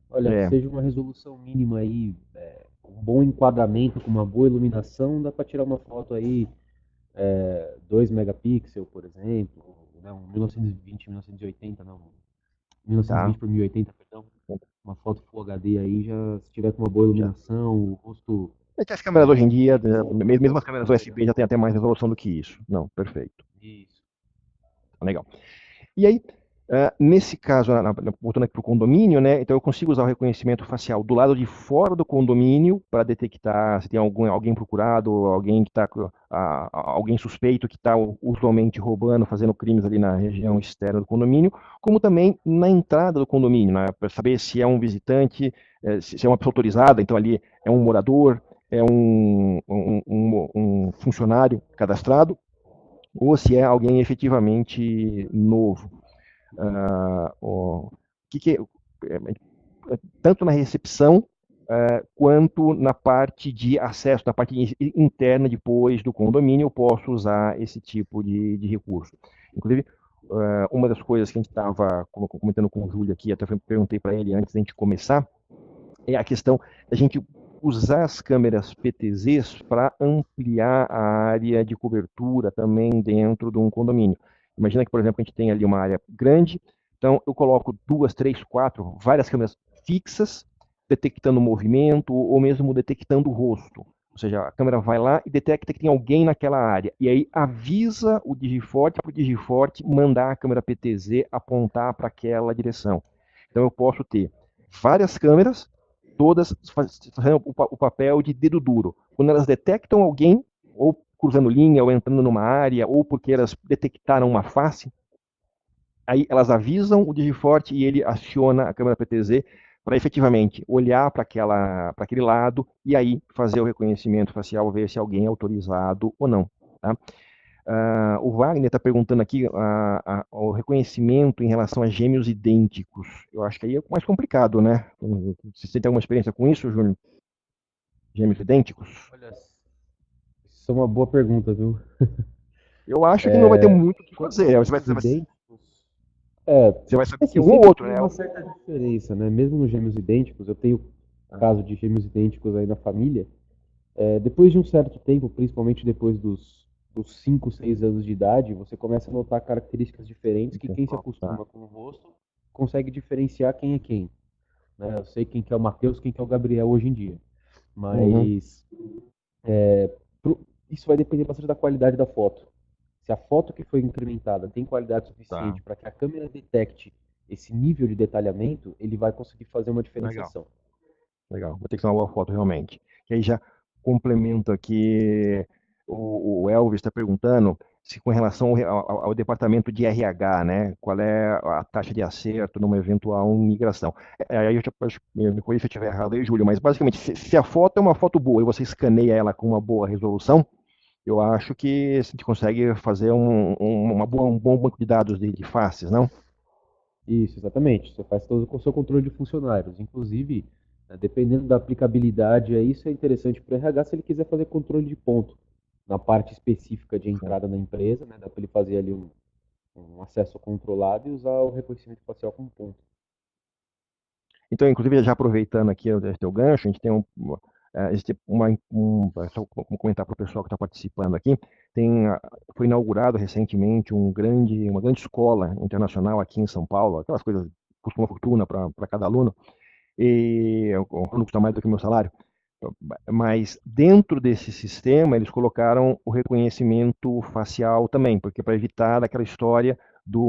Olha, que É, seja uma resolução mínima aí, um bom enquadramento, com uma boa iluminação, dá para tirar uma foto aí 2 megapixels, por exemplo, né, um 1920, 1980, não, tá. 1920 por 1080, perdão, uma foto Full HD aí, já se tiver com uma boa Já. iluminação, o rosto É que as câmeras hoje em dia, né, mesmo as fica câmeras muito legal. USB já tem até mais resolução do que isso. Não, perfeito. Isso. Tá legal. E aí, nesse caso, voltando aqui para o condomínio, né? Então eu consigo usar o reconhecimento facial do lado de fora do condomínio para detectar se tem alguém procurado, alguém que está, alguém suspeito que está usualmente roubando, fazendo crimes ali na região externa do condomínio, como também na entrada do condomínio, né? Para saber se é um visitante, se é uma pessoa autorizada, então ali é um morador, é um funcionário cadastrado, ou se é alguém efetivamente novo. Tanto na recepção quanto na parte de acesso, na parte interna depois do condomínio, eu posso usar esse tipo de recurso. Inclusive, uma das coisas que a gente estava comentando com o Júlio aqui, até perguntei para ele antes da gente começar, é a questão da gente usar as câmeras PTZs para ampliar a área de cobertura também dentro de um condomínio. Imagina que, por exemplo, a gente tem ali uma área grande, então eu coloco duas, três, quatro, várias câmeras fixas, detectando movimento ou mesmo detectando o rosto. Ou seja, a câmera vai lá e detecta que tem alguém naquela área. E aí avisa o Digiforte para o Digiforte mandar a câmera PTZ apontar para aquela direção. Então eu posso ter várias câmeras todas fazendo o papel de dedo duro. Quando elas detectam alguém, ou cruzando linha, ou entrando numa área, ou porque elas detectaram uma face, aí elas avisam o Digiforte e ele aciona a câmera PTZ para efetivamente olhar para aquele lado e aí fazer o reconhecimento facial, ver se alguém é autorizado ou não. Tá? O Wagner está perguntando aqui o reconhecimento em relação a gêmeos idênticos. Eu acho que aí é mais complicado, né? Você tem alguma experiência com isso, Júnior? Gêmeos idênticos? Olha, Isso é uma boa pergunta, viu? Eu acho que não vai ter muito o que Quando fazer. são gêmeos idênticos, Você vai saber que assim, um ou sempre outro, tem né? uma certa diferença, né? Mesmo nos gêmeos idênticos, eu tenho caso de gêmeos idênticos aí na família. Depois de um certo tempo, principalmente depois dos 5, 6 anos de idade, você começa a notar características diferentes que quem se Tá. acostuma com o rosto consegue diferenciar quem é quem, né? Eu sei quem que é o Matheus, quem que é o Gabriel hoje em dia, Uhum. mas isso vai depender bastante da qualidade da foto. Se a foto que foi incrementada tem qualidade Tá. suficiente para que a câmera detecte esse nível de detalhamento, ele vai conseguir fazer uma Legal. diferenciação. Legal. Vou ter que tirar uma boa foto realmente. E aí já complemento aqui, o Elvis está perguntando se com relação ao departamento de RH, né? Qual é a taxa de acerto numa eventual migração? Aí eu me corrija se eu estiver errado aí, Júlio, mas basicamente, se a foto é uma foto boa e você escaneia ela com uma boa resolução, eu acho que a gente consegue fazer um bom banco de dados de faces, não? Isso, exatamente. Você faz todo o seu controle de funcionários. Inclusive, dependendo da aplicabilidade, isso é interessante para o RH se ele quiser fazer controle de ponto na parte específica de entrada na empresa, né? Dá para ele fazer ali um acesso controlado e usar o reconhecimento facial como ponto. Então, inclusive, já aproveitando aqui o teu gancho, a gente tem existe só vou comentar para o pessoal que está participando aqui, foi inaugurado recentemente uma grande escola internacional aqui em São Paulo, aquelas coisas que custam uma fortuna para cada aluno, e o aluno custa mais do que o meu salário. Mas dentro desse sistema eles colocaram o reconhecimento facial também, porque para evitar aquela história do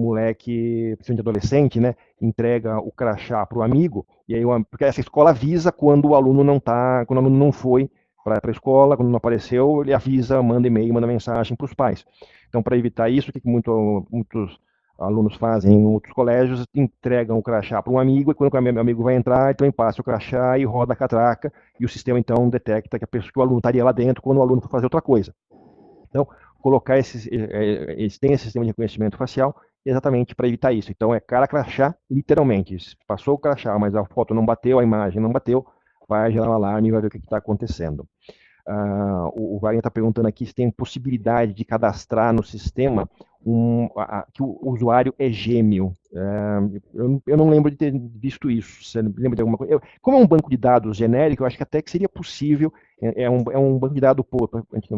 moleque, principalmente adolescente, né, entrega o crachá para o amigo, e aí porque essa escola avisa quando o aluno não tá, quando o aluno não foi para a escola, quando não apareceu, ele avisa, manda e-mail, manda mensagem para os pais. Então, para evitar isso, o que muitos alunos fazem em outros colégios, entregam o crachá para um amigo, e quando o amigo vai entrar, ele também passa o crachá e roda a catraca, e o sistema então detecta que o aluno estaria lá dentro quando o aluno for fazer outra coisa. Então, colocar eles têm esse sistema de reconhecimento facial exatamente para evitar isso. Então, é cara crachá, literalmente. Se passou o crachá, mas a foto não bateu, a imagem não bateu, vai gerar um alarme e vai ver o que está acontecendo. O Wagner está perguntando aqui se tem possibilidade de cadastrar no sistema que o usuário é gêmeo. Eu não lembro de ter visto isso. Você lembra de alguma coisa? Como é um banco de dados genérico, eu acho que até que seria possível. É um banco de dados, a gente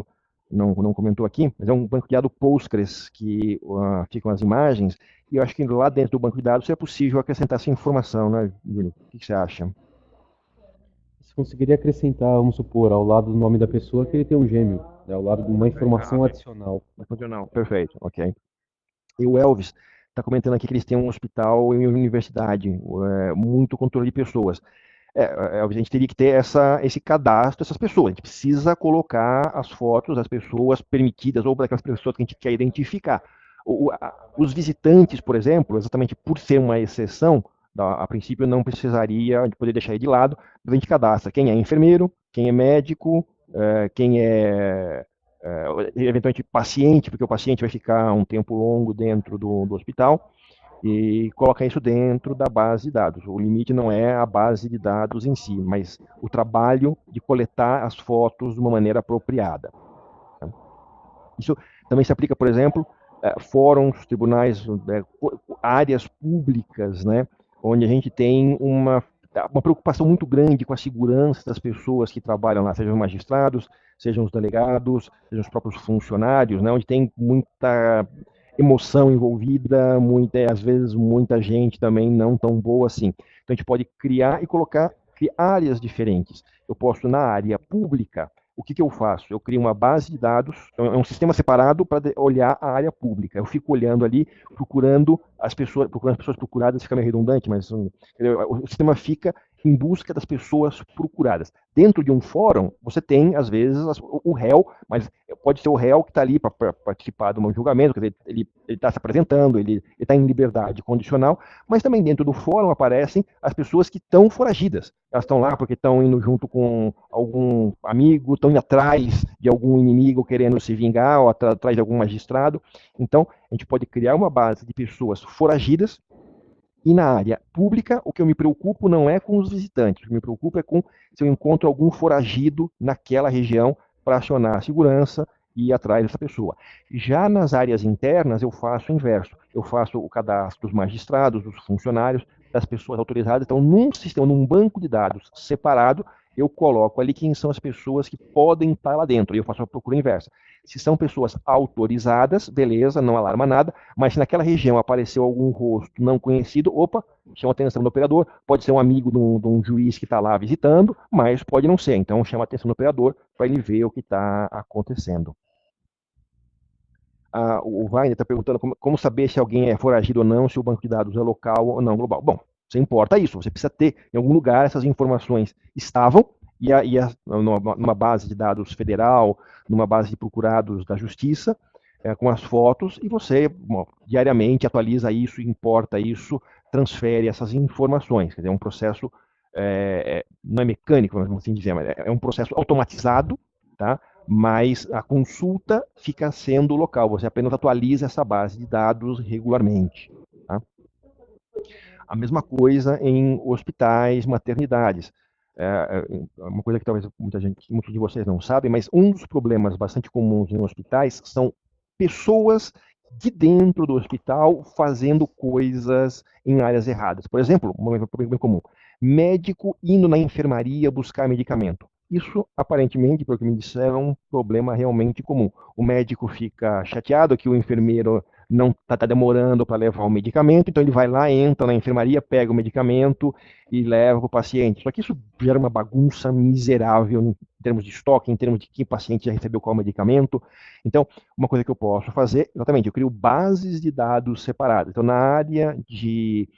não comentou aqui, mas é um banco de dados Postgres que ficam as imagens. E eu acho que lá dentro do banco de dados é possível acrescentar essa informação, né, Júlio? O que você acha? Você conseguiria acrescentar, vamos supor, ao lado do nome da pessoa que ele tem um gêmeo, né? Ao lado de uma informação Ok. adicional. Funcional. Perfeito, ok. E o Elvis está comentando aqui que eles têm um hospital e uma universidade, muito controle de pessoas. A gente teria que ter esse cadastro dessas pessoas. A gente precisa colocar as fotos das pessoas permitidas ou daquelas pessoas que a gente quer identificar. Os visitantes, por exemplo, exatamente por ser uma exceção, a princípio não precisaria de poder deixar ele de lado, mas a gente cadastra quem é enfermeiro, quem é médico, quem eventualmente paciente, porque o paciente vai ficar um tempo longo dentro do hospital, e colocar isso dentro da base de dados. O limite não é a base de dados em si, mas o trabalho de coletar as fotos de uma maneira apropriada. Isso também se aplica, por exemplo, fóruns, tribunais, áreas públicas, né, onde a gente tem uma preocupação muito grande com a segurança das pessoas que trabalham lá, sejam os magistrados, sejam os delegados, sejam os próprios funcionários, né, onde tem muita emoção envolvida, às vezes muita gente também não tão boa assim. Então a gente pode criar e colocar áreas diferentes. Eu posso, na área pública, o que eu faço? Eu crio uma base de dados, é um sistema separado para olhar a área pública. Eu fico olhando ali, procurando as pessoas procuradas, fica meio redundante, mas o sistema fica em busca das pessoas procuradas. Dentro de um fórum, você tem, às vezes, o réu, mas pode ser o réu que está ali para participar de um julgamento, quer dizer, ele está se apresentando, ele está em liberdade condicional, mas também dentro do fórum aparecem as pessoas que estão foragidas. Elas estão lá porque estão indo junto com algum amigo, estão indo atrás de algum inimigo querendo se vingar, ou atrás de algum magistrado. Então, a gente pode criar uma base de pessoas foragidas. E na área pública, o que eu me preocupo não é com os visitantes, o que me preocupa é com se eu encontro algum foragido naquela região para acionar a segurança e ir atrás dessa pessoa. Já nas áreas internas, eu faço o inverso. Eu faço o cadastro dos magistrados, dos funcionários, das pessoas autorizadas. Então, num sistema, num banco de dados separado, eu coloco ali quem são as pessoas que podem estar lá dentro. E eu faço a procura inversa. Se são pessoas autorizadas, beleza, não alarma nada, mas se naquela região apareceu algum rosto não conhecido, opa, chama a atenção do operador, pode ser um amigo de um juiz que está lá visitando, mas pode não ser, então chama a atenção do operador para ele ver o que está acontecendo. O Wagner está perguntando como saber se alguém é foragido ou não, se o banco de dados é local ou não global. Bom, você importa isso, você precisa ter em algum lugar essas informações estavam, numa base de dados federal, numa base de procurados da justiça, com as fotos, e você diariamente atualiza isso, importa isso, transfere essas informações. Quer dizer, é um processo, não é mecânico, vamos assim dizer, mas é um processo automatizado, tá? Mas a consulta fica sendo local, você apenas atualiza essa base de dados regularmente. Tá? A mesma coisa em hospitais, maternidades. Uma coisa que talvez muitos de vocês não sabem, mas um dos problemas bastante comuns em hospitais são pessoas de dentro do hospital fazendo coisas em áreas erradas. Por exemplo, um problema comum, médico indo na enfermaria buscar medicamento. Isso, aparentemente, pelo que me disseram, é um problema realmente comum. O médico fica chateado que o enfermeiro não está demorando para levar o medicamento, então ele vai lá, entra na enfermaria, pega o medicamento e leva para o paciente. Só que isso gera uma bagunça miserável em termos de estoque, em termos de que paciente já recebeu qual medicamento. Então, uma coisa que eu posso fazer, exatamente, eu crio bases de dados separadas. Então, na área de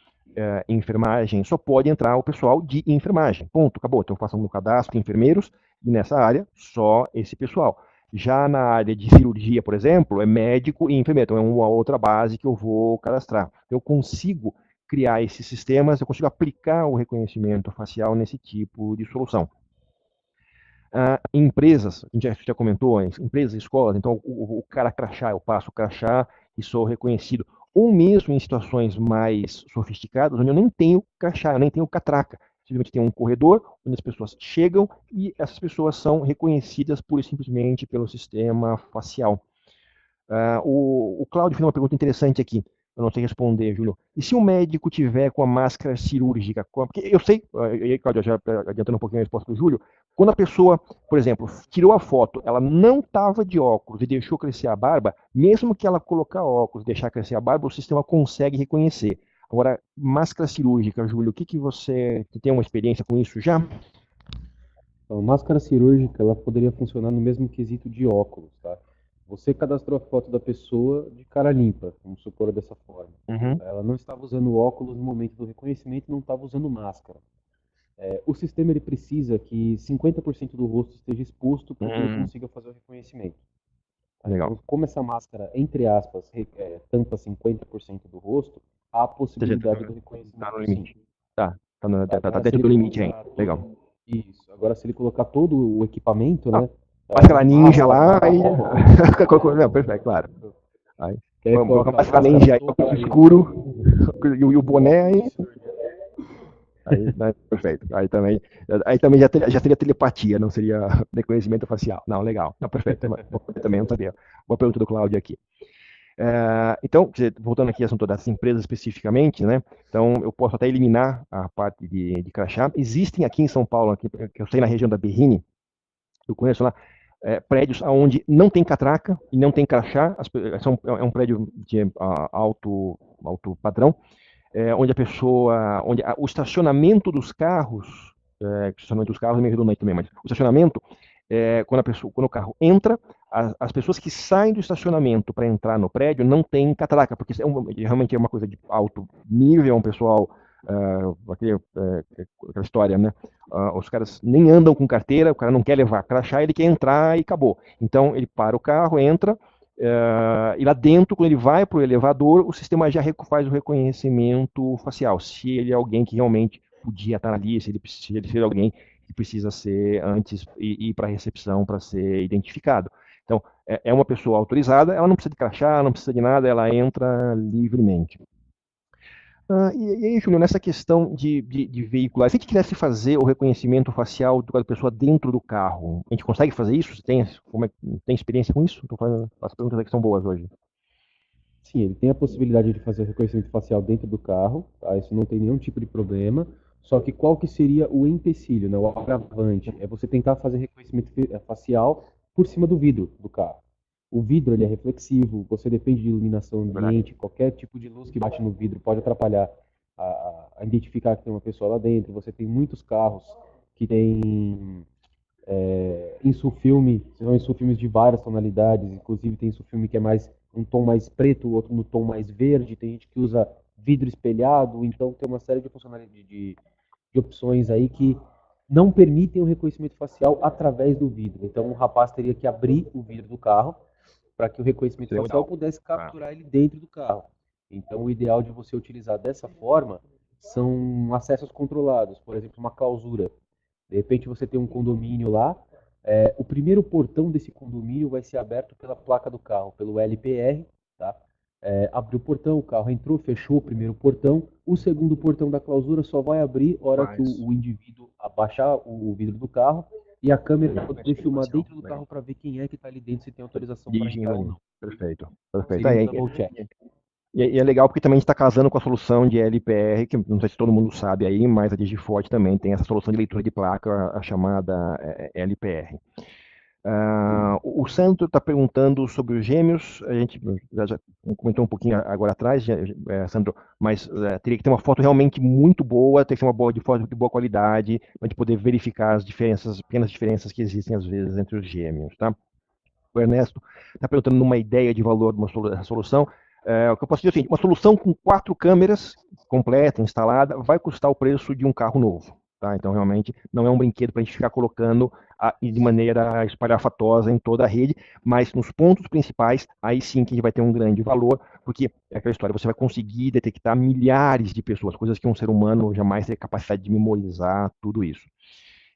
enfermagem, só pode entrar o pessoal de enfermagem. Ponto, acabou. Então, façam um cadastro de enfermeiros e nessa área, só esse pessoal. Já na área de cirurgia, por exemplo, é médico e enfermeiro. Então, é uma outra base que eu vou cadastrar. Eu consigo criar esses sistemas, eu consigo aplicar o reconhecimento facial nesse tipo de solução. Empresas, a gente já comentou, empresas, escolas, então o cara crachá, eu passo o crachá e sou reconhecido. Ou mesmo em situações mais sofisticadas, onde eu nem tenho crachá, eu nem tenho catraca. Simplesmente tem um corredor onde as pessoas chegam e essas pessoas são reconhecidas pura e simplesmente pelo sistema facial. O Cláudio fez uma pergunta interessante aqui, eu não sei responder, Júlio. E se o médico tiver com a máscara cirúrgica? Porque eu sei, e aí, Cláudio, já adiantando um pouquinho a resposta do Júlio, quando a pessoa, por exemplo, tirou a foto, ela não estava de óculos e deixou crescer a barba, mesmo que ela colocar óculos e deixar crescer a barba, o sistema consegue reconhecer. Agora, máscara cirúrgica, Júlio, o que você tem uma experiência com isso já? Então, máscara cirúrgica, ela poderia funcionar no mesmo quesito de óculos, tá? Você cadastrou a foto da pessoa de cara limpa, vamos supor dessa forma. Uhum. Ela não estava usando óculos no momento do reconhecimento, não estava usando máscara. O sistema ele precisa que 50% do rosto esteja exposto para que ele consiga fazer o reconhecimento. Legal. Então, como essa máscara, entre aspas, tampa 50% do rosto, há a possibilidade do reconhecimento. Tá no limite. Sim. Tá Agora, dentro se do ele limite aí. colocar Legal. todo- Isso. Agora, se ele colocar todo o equipamento, né? Máscara ninja lá e. Não, perfeito, claro. Aí, coloca a máscara ninja aí, óculos escuro e o boné aí. Aí, perfeito. Aí também já seria telepatia, não seria reconhecimento facial. Não, legal. Não, perfeito. Também não sabia. Boa pergunta do Cláudio aqui. Então, voltando aqui ao assunto das empresas especificamente, né? Então, eu posso até eliminar a parte de crachá. Existem aqui em São Paulo, aqui, que eu sei na região da Berrini, eu conheço lá, prédios onde não tem catraca e não tem crachá, é um prédio de alto padrão, onde o estacionamento dos carros, o estacionamento dos carros é meio redundante também, mas o estacionamento, quando o carro entra, as pessoas que saem do estacionamento para entrar no prédio não tem catraca, porque realmente é uma coisa de alto nível, é um pessoal, aquela história, né? Os caras nem andam com carteira, o cara não quer levar crachá, ele quer entrar e acabou. Então ele para o carro, entra, e lá dentro, quando ele vai para o elevador, o sistema já faz o reconhecimento facial, se ele é alguém que realmente podia estar ali, se ele ser alguém que precisa ser antes ir para a recepção para ser identificado. Então, é uma pessoa autorizada, ela não precisa de crachá, não precisa de nada, ela entra livremente. E aí, Júnior, nessa questão de veicular, se a gente quisesse fazer o reconhecimento facial da pessoa dentro do carro, a gente consegue fazer isso? Você tem, tem experiência com isso? Estou fazendo as perguntas que são boas hoje. Sim, ele tem a possibilidade de fazer o reconhecimento facial dentro do carro, tá? Isso não tem nenhum tipo de problema. Só que qual que seria o empecilho, né? O agravante? É você tentar fazer reconhecimento facial por cima do vidro do carro. O vidro ele é reflexivo, você depende de iluminação Verdade. ambiente, qualquer tipo de luz que bate no vidro pode atrapalhar a identificar que tem uma pessoa lá dentro. Você tem muitos carros que têm insufilme, são insufilmes de várias tonalidades, inclusive tem insufilme que é mais um tom mais preto, outro no tom mais verde, tem gente que usa vidro espelhado, então tem uma série de funcionalidades de opções aí que não permitem o reconhecimento facial através do vidro. Então o rapaz teria que abrir o vidro do carro para que o reconhecimento Seria facial legal. pudesse capturar ele dentro do carro. Então o ideal de você utilizar dessa forma são acessos controlados, por exemplo, uma clausura. De repente você tem um condomínio lá, o primeiro portão desse condomínio vai ser aberto pela placa do carro, pelo LPR, tá? Abriu o portão, o carro entrou, fechou o primeiro portão, o segundo portão da clausura só vai abrir na hora que Mas, o indivíduo abaixar o vidro do carro e a câmera poder filmar facial, dentro do legal. carro para ver quem é que está ali dentro, se tem autorização para Dirigindo entrar ou ali. não. Perfeito. Perfeito. Seria um double check. E é legal porque também está casando com a solução de LPR, que não sei se todo mundo sabe aí, mas a Digiforte também tem essa solução de leitura de placa, a chamada LPR. O Sandro está perguntando sobre os gêmeos, a gente já comentou um pouquinho agora atrás, Sandro, mas teria que ter uma foto realmente muito boa, ter que ser uma foto de boa qualidade, para a gente poder verificar as diferenças, pequenas diferenças que existem às vezes entre os gêmeos, tá? O Ernesto está perguntando numa ideia de valor de uma solução. O que eu posso dizer é o seguinte, uma solução com 4 câmeras completa, instalada, vai custar o preço de um carro novo. Tá? Então, realmente, não é um brinquedo para a gente ficar colocando de maneira espalhafatosa em toda a rede, mas nos pontos principais, aí sim que a gente vai ter um grande valor, porque é aquela história, você vai conseguir detectar milhares de pessoas, coisas que um ser humano jamais teria capacidade de memorizar, tudo isso.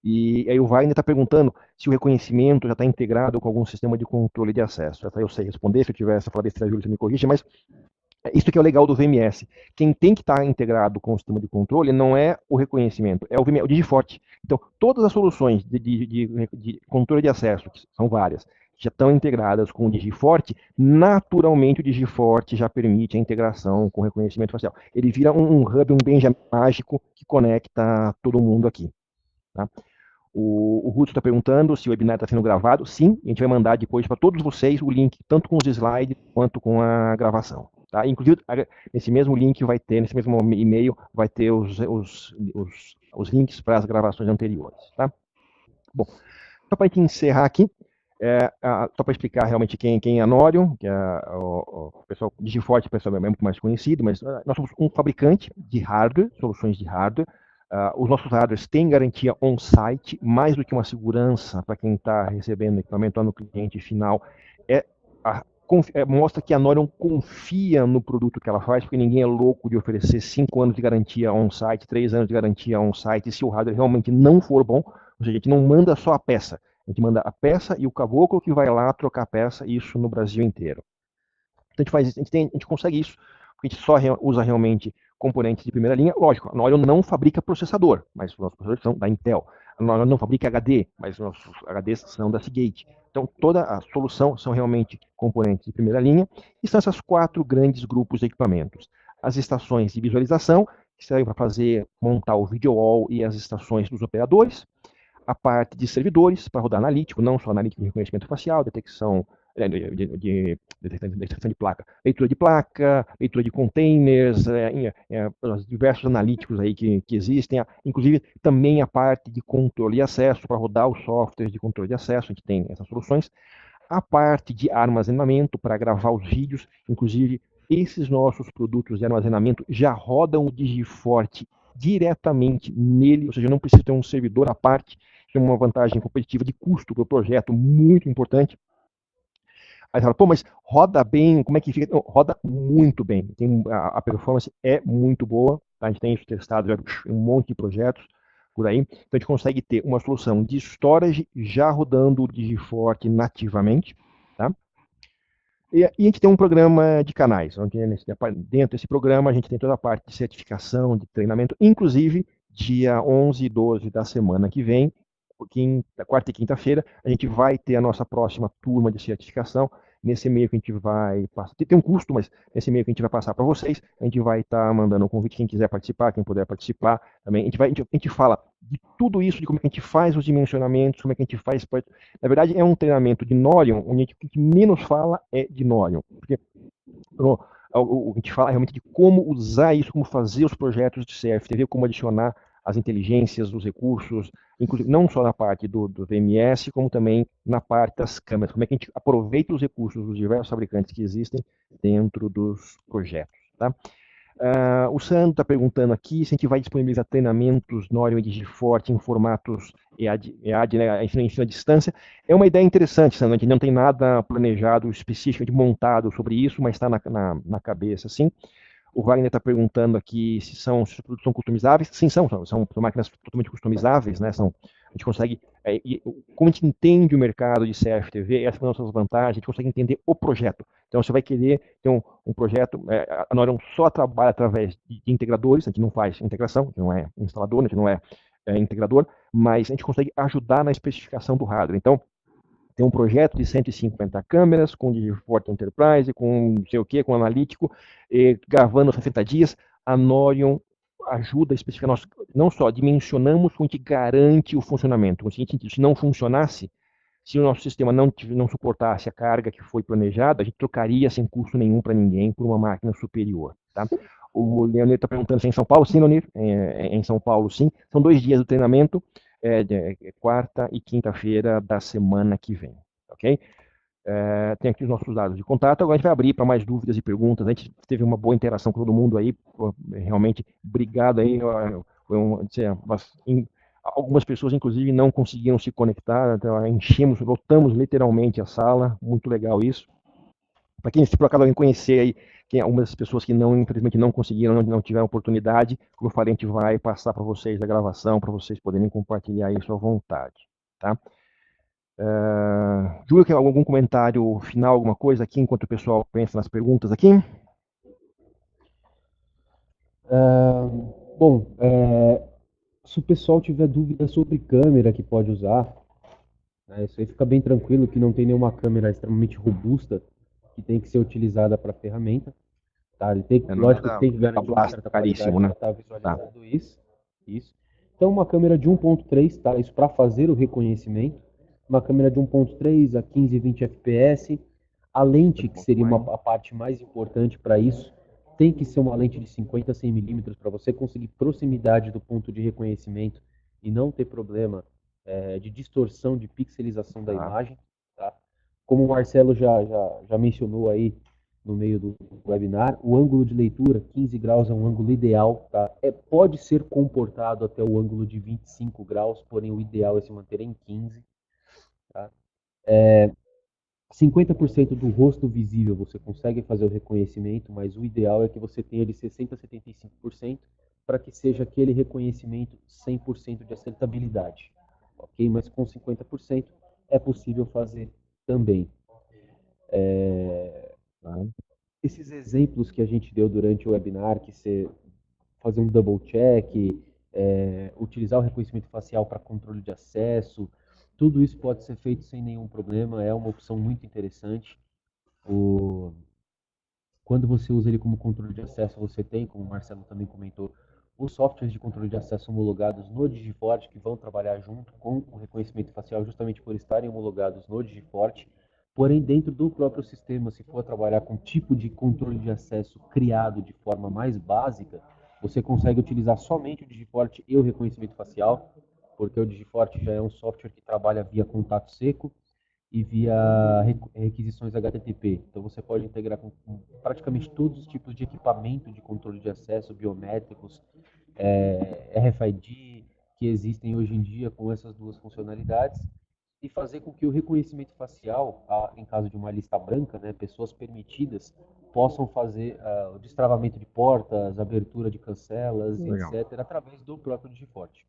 E aí o Wagner está perguntando se o reconhecimento já está integrado com algum sistema de controle de acesso. Essa eu sei responder, se eu tiver essa fala besteira, Júlio, você me corrige, mas isso que é o legal do VMS. Quem tem que estar integrado com o sistema de controle não é o reconhecimento, é o VMS, o Digiforte. Então, todas as soluções de controle de acesso, que são várias, já estão integradas com o Digiforte, naturalmente o Digiforte já permite a integração com o reconhecimento facial. Ele vira um hub, um Benjamin mágico que conecta todo mundo aqui. Tá? O Ruth está perguntando se o webinar está sendo gravado. Sim, a gente vai mandar depois para todos vocês o link, tanto com os slides quanto com a gravação. Tá? Inclusive, nesse mesmo link vai ter, nesse mesmo e-mail, vai ter os links para as gravações anteriores. Tá? Bom, só para a gente encerrar aqui, só para explicar realmente quem é a Norion, que o pessoal Digiforte, o pessoal é muito mais conhecido, mas nós somos um fabricante de hardware, soluções de hardware. Os nossos hardwares têm garantia on-site, mais do que uma segurança para quem está recebendo equipamento lá no cliente final. Mostra que a Norion confia no produto que ela faz, porque ninguém é louco de oferecer 5 anos de garantia on-site, 3 anos de garantia on-site, se o hardware realmente não for bom, ou seja, a gente não manda só a peça, a gente manda a peça e o caboclo que vai lá trocar a peça, isso no Brasil inteiro. Então a gente faz isso, a gente consegue isso, porque a gente só usa realmente componentes de primeira linha. Lógico, a Norion não fabrica processador, mas os nossos processadores são da Intel. A Norion não fabrica HD, mas os nossos HDs são da Seagate. Então toda a solução são realmente componentes de primeira linha, e são esses 4 grandes grupos de equipamentos. As estações de visualização, que servem para montar o video wall e as estações dos operadores. A parte de servidores, para rodar analítico, não só analítico de reconhecimento facial, detecção detecção de placa, leitura de containers, os diversos analíticos aí que existem, inclusive também a parte de controle e acesso, para rodar os softwares de controle de acesso, a gente tem essas soluções. A parte de armazenamento, para gravar os vídeos, inclusive esses nossos produtos de armazenamento já rodam o Digiforte diretamente nele, ou seja, não precisa ter um servidor à parte, que é uma vantagem competitiva de custo para o projeto muito importante. Aí você fala, pô, mas roda bem, como é que fica? Não, roda muito bem, a performance é muito boa, tá? A gente tem isso testado já em um monte de projetos por aí, então a gente consegue ter uma solução de storage já rodando o Digiforte nativamente, tá? E a gente tem um programa de canais, onde dentro desse programa a gente tem toda a parte de certificação, de treinamento, inclusive dia 11 e 12 da semana que vem, quarta e quinta-feira, a gente vai ter a nossa próxima turma de certificação. Nesse e-mail que a gente vai passar, tem um custo, mas nesse e-mail que a gente vai passar para vocês, a gente vai estar mandando um convite, quem quiser participar, quem puder participar também. A gente fala de tudo isso, de como é que a gente faz os dimensionamentos, como é que a gente faz. Na verdade, é um treinamento de Norion, onde o que menos fala é de Norion. Porque a gente fala realmente de como usar isso, como fazer os projetos de CFTV, como adicionar as inteligências, os recursos, inclusive não só na parte do VMS, como também na parte das câmeras, como é que a gente aproveita os recursos dos diversos fabricantes que existem dentro dos projetos. Tá? O Sandro está perguntando aqui se a gente vai disponibilizar treinamentos Norion e Digiforte em formatos EAD, né, ensino à distância. É uma ideia interessante, Sandro, a gente não tem nada planejado específico, montado sobre isso, mas está na cabeça, sim. O Wagner está perguntando aqui se os produtos são customizáveis. Sim, são máquinas totalmente customizáveis, né? A gente consegue, como a gente entende o mercado de CFTV, essas são as nossas vantagens, a gente consegue entender o projeto. Então, você vai querer ter um projeto, a Norion só trabalha através de integradores, a gente não faz integração, a gente não é instalador, a gente não é integrador, mas a gente consegue ajudar na especificação do hardware. Então, tem um projeto de 150 câmeras, com Digiforte Enterprise, com não sei o que, com analítico, gravando 60 dias. A Norion ajuda a especificar, nós não só dimensionamos, como a gente garante o funcionamento. Se não funcionasse, se o nosso sistema não suportasse a carga que foi planejada, a gente trocaria sem custo nenhum para ninguém por uma máquina superior. Tá? O Leonir está perguntando se é em São Paulo. Sim, Leonir, em São Paulo, sim. São 2 dias do treinamento, quarta e quinta-feira da semana que vem. Ok? Tem aqui os nossos dados de contato. Agora a gente vai abrir para mais dúvidas e perguntas. A gente teve uma boa interação com todo mundo aí. Realmente, obrigado aí. Foi algumas pessoas, inclusive, não conseguiram se conectar. Então, lotamos literalmente a sala. Muito legal isso. Para quem, se por acaso alguém conhecer aí, algumas das pessoas que infelizmente não conseguiram, não tiveram oportunidade, como eu falei, a gente vai passar para vocês a gravação, para vocês poderem compartilhar isso à vontade. Tá? Júlio, quer algum comentário final, alguma coisa aqui, enquanto o pessoal pensa nas perguntas aqui? Bom, se o pessoal tiver dúvida sobre câmera que pode usar, né, isso aí fica bem tranquilo que não tem nenhuma câmera extremamente robusta que tem que ser utilizada para a ferramenta. Tá? Lógico que tem que garantir uma certa qualidade, né? Para estar visualizando isso. Então, uma câmera de 1.3, tá? Isso para fazer o reconhecimento. Uma câmera de 1.3 a 15, 20 fps. A lente, que seria a parte mais importante para isso, tem que ser uma lente de 50 a 100 milímetros para você conseguir proximidade do ponto de reconhecimento e não ter problema de distorção, de pixelização da imagem. Tá? Como o Marcelo já mencionou aí no meio do webinar, o ângulo de leitura, 15 graus é um ângulo ideal. Tá? Pode ser comportado até o ângulo de 25 graus, porém o ideal é se manter em 15. Tá? 50% do rosto visível você consegue fazer o reconhecimento, mas o ideal é que você tenha de 60% a 75% para que seja aquele reconhecimento 100% de acertabilidade. Ok? Mas com 50% é possível fazer também. Esses exemplos que a gente deu durante o webinar, que você fazer um double check, utilizar o reconhecimento facial para controle de acesso, tudo isso pode ser feito sem nenhum problema, é uma opção muito interessante. Quando você usa ele como controle de acesso, você tem, como o Marcelo também comentou, os softwares de controle de acesso homologados no Digiforte, que vão trabalhar junto com o reconhecimento facial, justamente por estarem homologados no Digiforte. Porém, dentro do próprio sistema, se for trabalhar com tipo de controle de acesso criado de forma mais básica, você consegue utilizar somente o Digiforte e o reconhecimento facial, porque o Digiforte já é um software que trabalha via contato seco e via requisições HTTP. Então você pode integrar com praticamente todos os tipos de equipamento de controle de acesso biométricos, RFID, que existem hoje em dia com essas duas funcionalidades, e fazer com que o reconhecimento facial, em caso de uma lista branca, né, pessoas permitidas possam fazer o destravamento de portas, abertura de cancelas, etc., através do próprio Digiforte.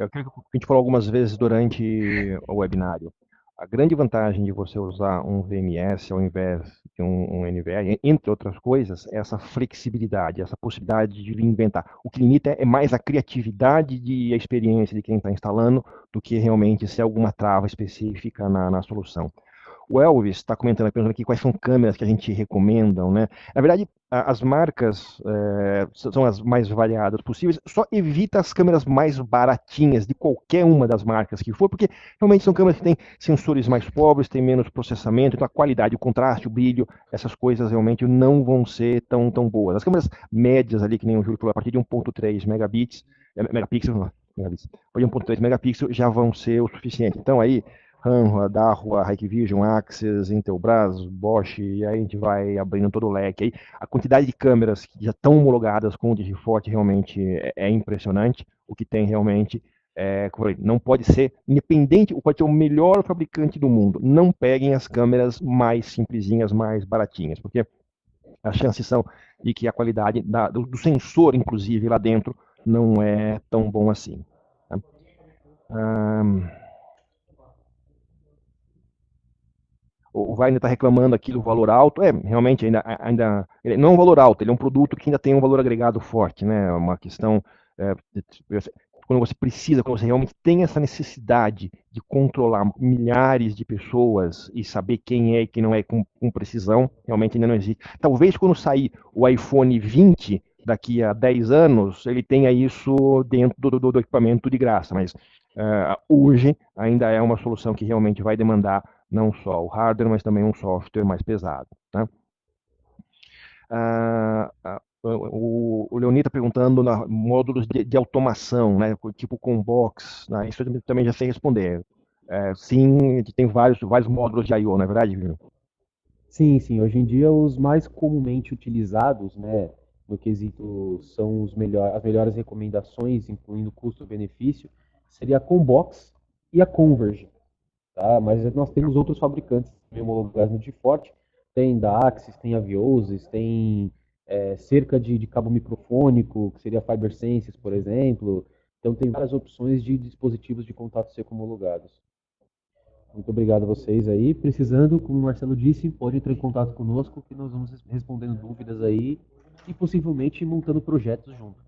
Aquilo que a gente falou algumas vezes durante o webinário. A grande vantagem de você usar um VMS ao invés de um NVR, entre outras coisas, é essa flexibilidade, essa possibilidade de inventar. O que limita é mais a criatividade e a experiência de quem está instalando do que realmente ser alguma trava específica na solução. O Elvis está comentando, perguntando aqui quais são câmeras que a gente recomenda, né? Na verdade, as marcas são as mais variadas possíveis. Só evita as câmeras mais baratinhas de qualquer uma das marcas que for, porque realmente são câmeras que têm sensores mais pobres, têm menos processamento, então a qualidade, o contraste, o brilho, essas coisas realmente não vão ser tão boas. As câmeras médias ali, que nem o Júlio falou, a partir de 1.3 megabits, megapixels, não, megabits, a partir de 1.3 megapixels já vão ser o suficiente. Então aí Hanwha, Dahua, Hikvision, Axis, Intelbras, Bosch, e aí a gente vai abrindo todo o leque. Aí, a quantidade de câmeras que já estão homologadas com o Digiforte realmente é impressionante. O que tem realmente, como eu falei, não pode ser, independente, pode ser o melhor fabricante do mundo. Não peguem as câmeras mais simplesinhas, mais baratinhas, porque as chances são de que a qualidade do sensor, inclusive, lá dentro, não é tão bom assim. Tá? O Wagner está reclamando aqui do valor alto. Realmente, ainda ele não é um valor alto, ele é um produto que ainda tem um valor agregado forte, né? Uma questão. É, quando você precisa, quando você realmente tem essa necessidade de controlar milhares de pessoas e saber quem é e quem não é com precisão, realmente ainda não existe. Talvez quando sair o iPhone 20, daqui a 10 anos, ele tenha isso dentro do equipamento de graça, mas hoje ainda é uma solução que realmente vai demandar não só o hardware, mas também um software mais pesado. Tá? O Leonid está perguntando módulos de automação, né, tipo Combox, né, isso eu também já sei responder. Sim, a gente tem vários módulos de I/O, não é verdade, Vitor? Sim, sim. Hoje em dia, os mais comumente utilizados, né, no quesito são as melhores recomendações, incluindo custo-benefício, seria a Combox e a Converge. Tá? Mas nós temos outros fabricantes homologados no Diforte. Tem da Axis, tem a Viosys, tem cerca de cabo microfônico, que seria a FiberSenses, por exemplo. Então tem várias opções de dispositivos de contato seco homologados. Muito obrigado a vocês aí. Precisando, como o Marcelo disse, pode entrar em contato conosco que nós vamos respondendo dúvidas aí e possivelmente montando projetos junto.